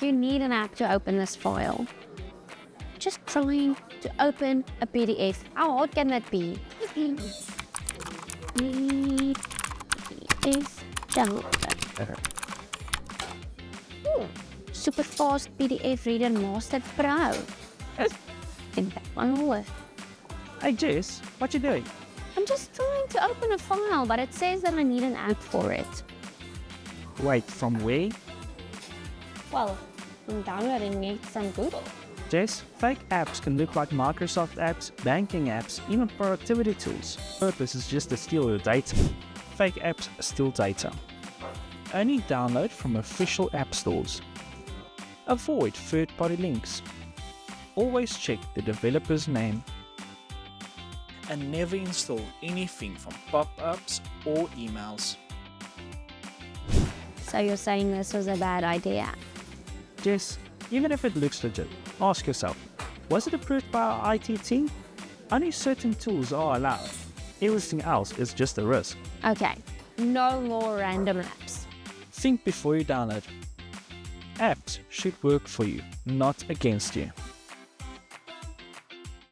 You need an app to open this file. Just trying to open a PDF. How hard can that be? PDF downloader. Super fast PDF reader Master Pro. And that one will work. Hey Jess, what you doing? I'm just trying to open a file, but it says that I need an app for it. Wait, from where? Well, I'm downloading it from Google. Jess, fake apps can look like Microsoft apps, banking apps, even productivity tools. The purpose is just to steal your data. Fake apps steal data. Only download from official app stores. Avoid third-party links. Always check the developer's name. And never install anything from pop-ups or emails. So you're saying this was a bad idea? Jess, even if it looks legit, ask yourself, was it approved by our IT team? Only certain tools are allowed. Everything else is just a risk. Okay, no more random apps. Think before you download. Apps should work for you, not against you.